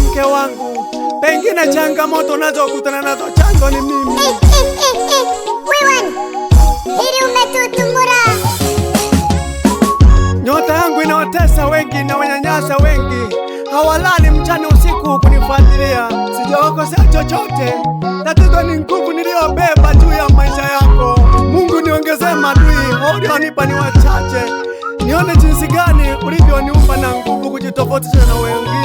mke wangu, pengine changamoto unazokutana nazo chanzo ni mimi. Wewe hili umetutumbura. Nyota yangu inawatesa wengi na wanyanyasa wengi, hawalali mchana usiku kunifuatilia. Sijawakosea chochote, tatizo ni nguvu niliyobeba juu ya maisha yako. Mungu niongezee maadui ulionipa ni wachache, nione jinsi gani ulivyoniumba na nguvu kujitofautisha na wengine.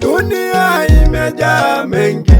Dunia imejaa mengi,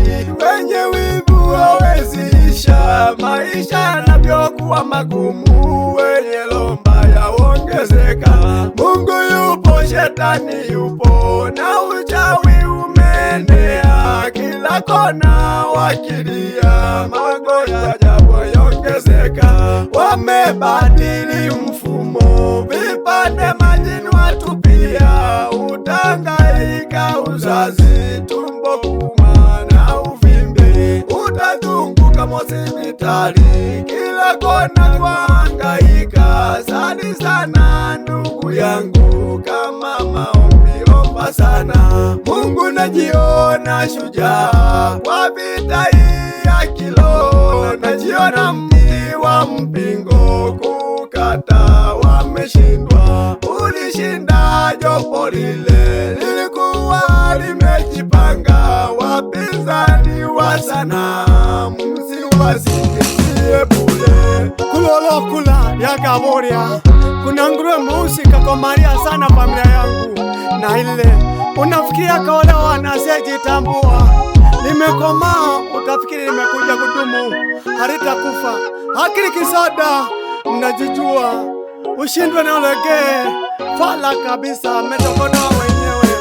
wenye wivu hawezi isha. Maisha yanavyokuwa magumu, wenye roho mbaya waongezeka. Mungu yupo, shetani yupo, na uchawi umeenea kila kona, wakilia magonjwa ajabu yaongezeka. Wamebadili mfumo, vipande majini watupia, utangaika uzazi, tumbo kuuma na uvimbe, utazunguka hospitali kila kona kuhangaika. Sali sana ndugu yangu, kama maombi omba sana. Mungu najiona shujaa kwa vita hii ya kiroho, najiona mti wa mpingo, kukata wameshindwa. Ulishinda jopo lile, lilikuwa limejipanga. Wapinzani wa sanamu msiwasingizie bure. Kulolokula ya Gaboria, kuna nguruwe mweusi kakomaria sana familia yangu, na ile unafikiria kaolewa na asiyejitambua. Limekomaa utafikiri limekuja kudumu, halitakufa. Akili kisoda, mnajijua, ushindwe na ulegee. Fala kabisa, mmetokonoa wenyewe.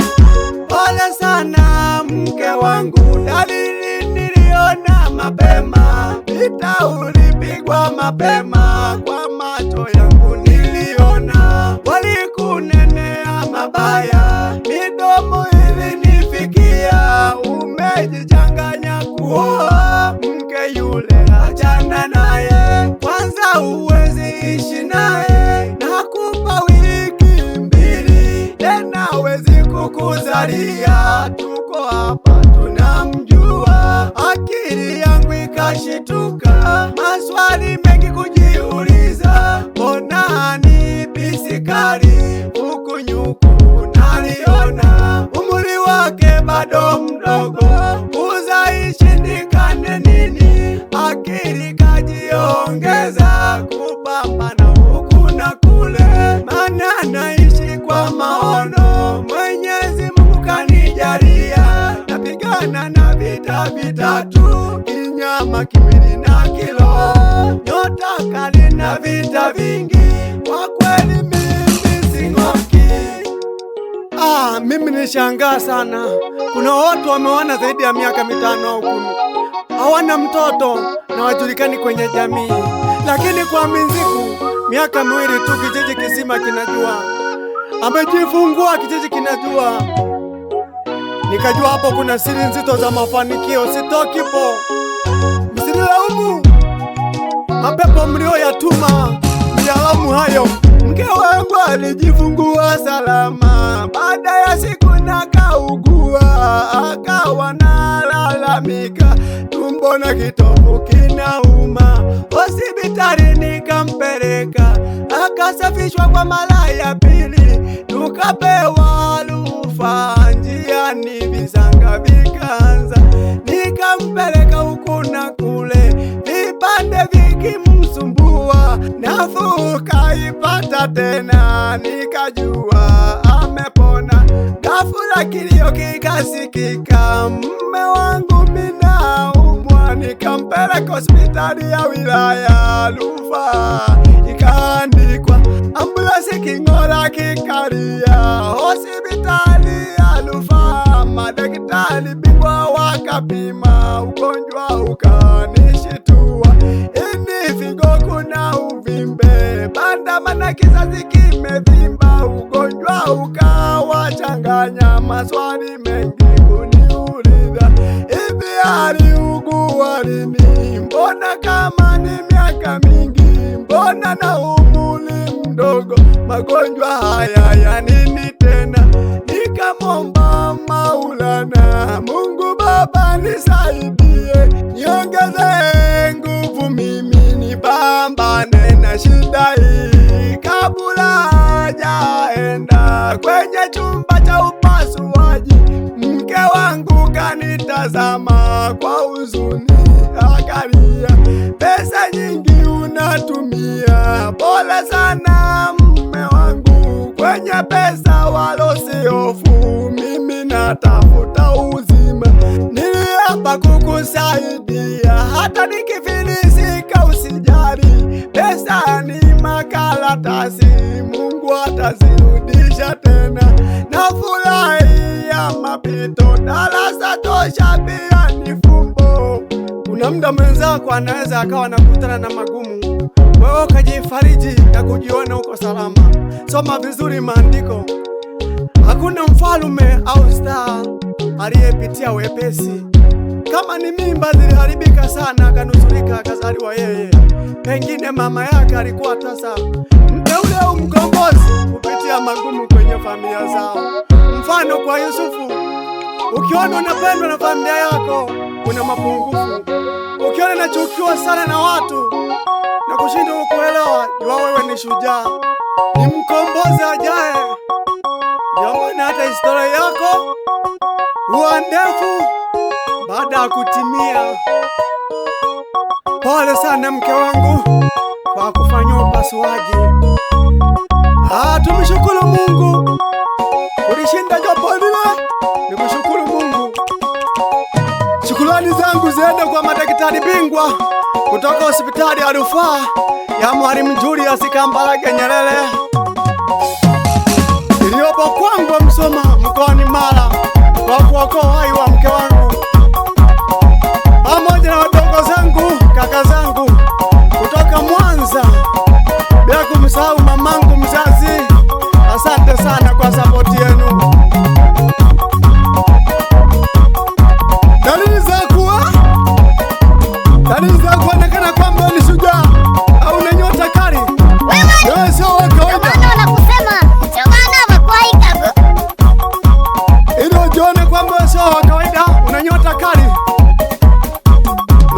Pole sana mke wangu, dalili niliona mapema. Vita ulipigwa mapema, kwa macho yangu niliona. Walikunenea mabaya, midomo ilinifikia. Umejichanganya kuoa mke yule, achana naye kwanza, uwezi ishi naye. Nakupa wiki mbili, tena wezi kukuzalia. Tuko hapa tunamjua. Akili yangu ikashituka, maswali mengi kujiuliza. Mbona ni bisikari huku nyuku naliona, umri wake bado mdogo, uzaishindikane nini? Akili kajiongeza, kupambana huku na kule, maana naishi kwa maono. Mwenyezi Mungu kanijalia, napigana na vita vitatu, kinyama, kimwili na kiroho. Nyota kali na vita vingi, kwa kweli mimi sing'oki. Mimi nishangaa sana. Kuna watu wameona zaidi ya miaka 5 au 10, hawana mtoto na wajulikani kwenye jamii, lakini kwa Minziku miaka 2 tu kijiji kizima kinajua. Amejifungua, kijiji kinajua. Nikajua hapo kuna siri nzito za mafanikio. Sitokipo, msinilaumu. Mapepo mlioyatuma mliyalaumu hayo. Mke wangu alijifungua salama, baada ya siku nakaugua, akawa nalalamika, tumbo na kitovu kinauma. Hospitali nikampeleka, akasafishwa kwa mara ya pili, tukapewa rufaa. Njiani visanga vikaanza, nikampeleka huku na kule, vipande vikimsumbua. Nafuu kaipata tena, nikajua amepona. Ghafula kilio kikasikika, mume wangu minaumwa. Nikampeleka hospitali ya wilaya, rufaa ikaandikwa, ambulansi king'ora kikalia. Hospitali ya rufaa, madaktari bingwa wakapima, ugonjwa ukanishitua. Ini figo kuna uvimbe, bandama na kizazi kimevimba. Ugonjwa ukawachanganya, maswali mengi kuniuliza, hivi aliugua lini? Mbona kama ni miaka mingi? Mbona na umri mdogo? Magonjwa haya ya nini tena? kwenye chumba cha upasuaji. Mke wangu kanitazama kwa huzuni, akalia, pesa nyingi unatumia, pole sana mume wangu, kwenye pesa wala usihofu, mimi natafuta uzima, niliapa kukusaidia, hata nikifilisika usijali, pesa ni makaratasi, Mungu atazirudisha tena, nafurahia mapito, darasa tosha pia ni fumbo. Kuna muda mwenzako anaweza akawa anakutana na magumu, wewe ukajifariji na kujiona uko salama. Soma vizuri maandiko. Hakuna mfalume au star aliyepitia wepesi. Kama ni mimba ziliharibika sana, akanusurika akazaliwa yeye, pengine mama yake alikuwa tasa, mteule au mkombozi kupitia magumu kwenye familia zao. Mfano kwa Yusufu, ukiona unapendwa na familia yako una mapungufu, ukiona unachukiwa sana na watu na kushindwa kuelewa, jua wewe ni shujaa, ni mkombozi ajaye. Ndio maana hata historia yako huwa ndefu baada ya kutimia. Pole sana mke wangu kwa kufanywa upasuaji. Tumshukuru Mungu, ulishinda jopo lile, nikushukuru Mungu. Shukrani zangu ziende kwa madaktari bingwa kutoka hospitali ya rufaa ya Mwalimu Julius Kambarage Nyerere iliyopo Kwangwa, Msoma, mkoani Mara, kwa kuokoa uhai wa mke wangu pamoja na wadogo zangu, kaka zangu kutoka Mwanza, bila kumsahau mamangu mzazi. Asante sana kwa sapoti yenu. Dalili za kuonekana kwamba ni shujaa au na nyota kali, wewe sio wa kawaida. Ili ujione kwamba sio wa kawaida, una nyota kali,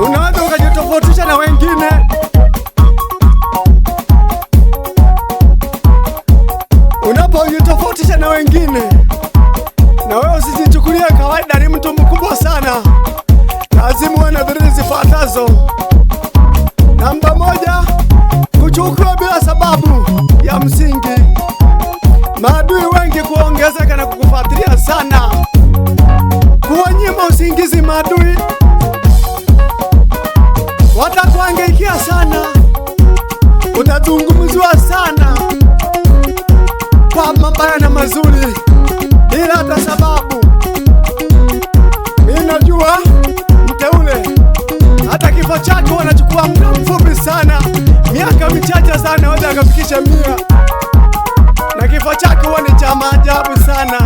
unaweza ukajitofautisha na wengine. Unapojitofautisha na wengine, na wewe usijichukulie kawaida, ni mtu mkubwa sana. Lazima uwe na dalili zifuatazo. Namba moja, kuchukiwa bila sababu ya msingi. Maadui wengi kuongezeka na kukufuatilia sana, kuwanyima usingizi. Maadui watakuhangaikia sana, utazungumziwa sana kwa mabaya na mazuri bila hata sababu. Ninajua mteule hata kifo chake wanachukua muda mfupi sana, miaka michache sana, waweza akafikisha 100, na kifo chake huwa ni cha maajabu sana.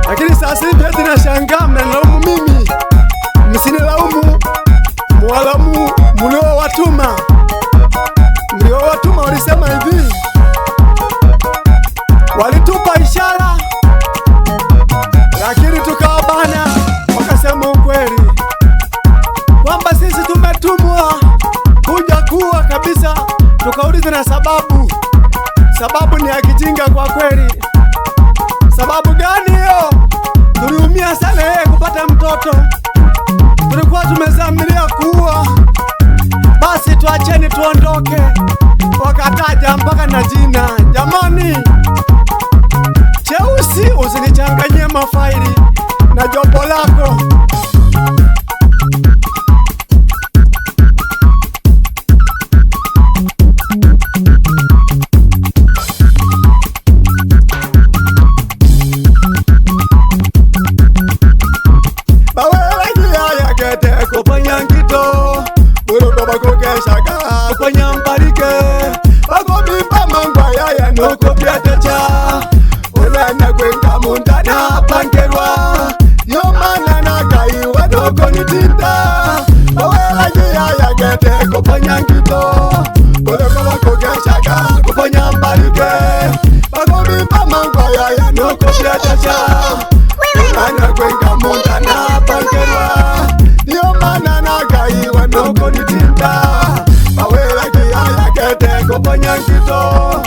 Lakini sasa hivi eti nashangaa mnalaumu mimi. Msinilaumu, mwalamu mliowatuma. Mliowatuma walisema hivi, walitupa ishara lakini tukawabana, wakasema ukweli kwamba sisi tumetumwa kuja kuwa kabisa. Tukauliza na sababu. Sababu ni ya kijinga kwa kweli. Sababu gani hiyo? Tuliumia sana yeye kupata mtoto, tulikuwa tumezamilia kuua, basi tuacheni tuondoke. Wakataja mpaka na jina. Jamani, Cheusi, usinichanganyie mafaili na jopo lako. Kito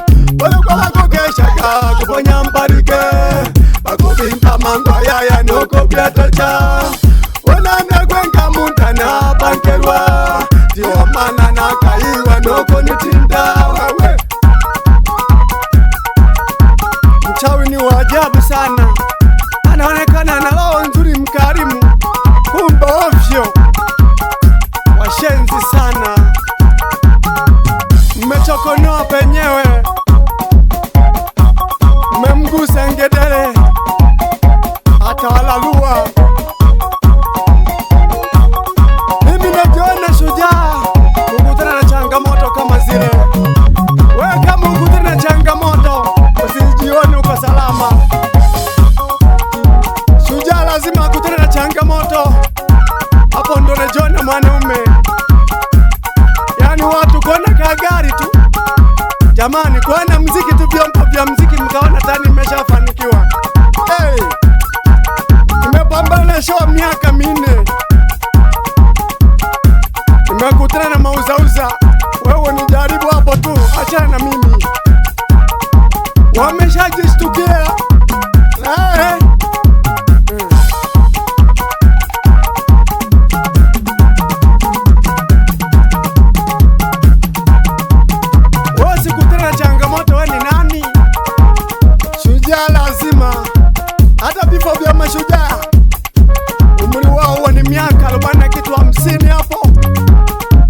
mziki tu, vyombo vya mziki, mkaona tani nimeshafanikiwa. Hey, nimepambana na show miaka 4. Nimekutana na mauzauza, wewe ni jaribu hapo tu, achana na mimi. Wameshajistukia. Wasikutana na changamoto, wewe ni nani? Shujaa lazima. Hata vifo vya mashujaa umri wao ni miaka 40 na kitu 50 hapo.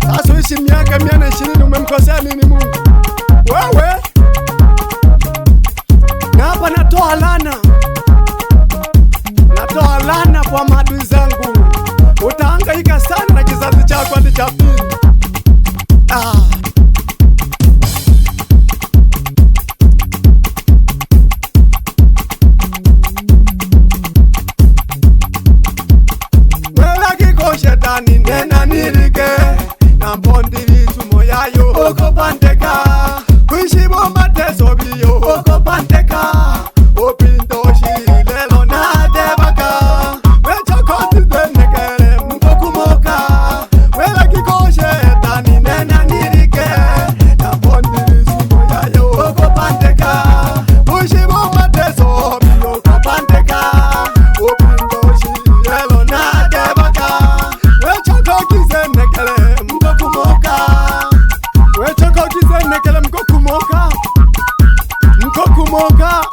Sasa uishi miaka 120, umemkosea nini Mungu? Wewe na hapa natoa lana kwa maadui zangu. Utahangaika sana na kizazi chako hadi cha pili. Shetani nena nirike na mbondiri tumo yayo oko panteka kuishibo mateso biyo oko panteka opindoshi lelo na debaka wecha koti denekele mkokumoka wela kiko shetani nena nirike na mbondiri tumo yayo oko panteka kuishibo mateso biyo oko panteka opindoshi lelo na debaka mkokumoka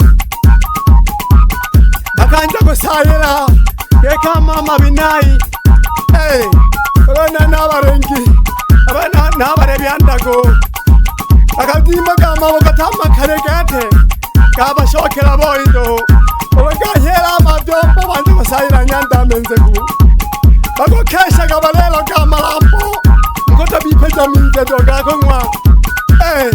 bakanja kusayira keka mama binai. Hey, abana n'abarengi abana n'abarebyandago bakadima kama bakatama karegate kabashokera boindo obagahera amabyombo banje kusayira nyanda menzeku bagokesha kabalelo kamalambo mkota bipeja mingedo gakongwa. Hey,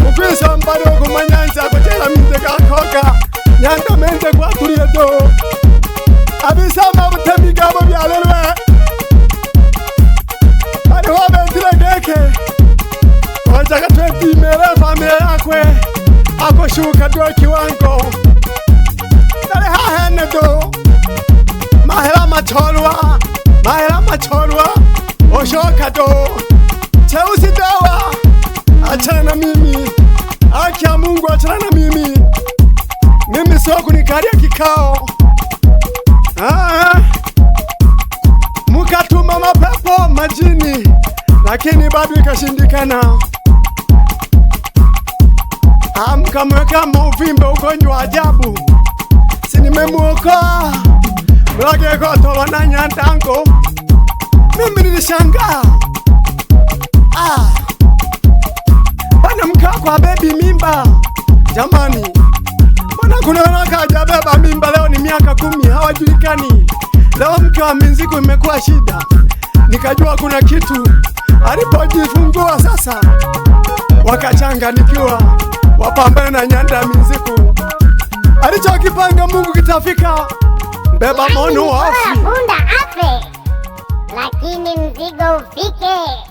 ukwisha mbaro kumanyanja kutela minze gakoka nyanda menze kwa turiedo abisama butemi gabo byalelwe ariho bendire geke wajaga twepimere familia yakwe akoshuka do kiwango dale hahene do mahera macholwa oshoka do cheusi dawa. Achana na mimi, haki ya Mungu, achana na mimi. Mimi sio kunikalia kikao. Mukatuma mapepo majini, lakini bado ikashindikana. Mkamweka mauvimbe ugonjwa ajabu, si nimemuokoa mlage kotolo na nyandango. Mimi nilishangaa. Bana mkako abebi mimba. Jamani, bana kuna kaja beba mimba leo ni miaka 10 hawajulikani. Leo mke wa Minziku imekuwa shida. Nikajua kuna kitu. Alipojifungua sasa wakachanganikiwa, wapambane na nyanda ya Minziku. Alichokipanga Mungu kitafika. Beba mono wafi Punda afe, lakini mzigo ufike.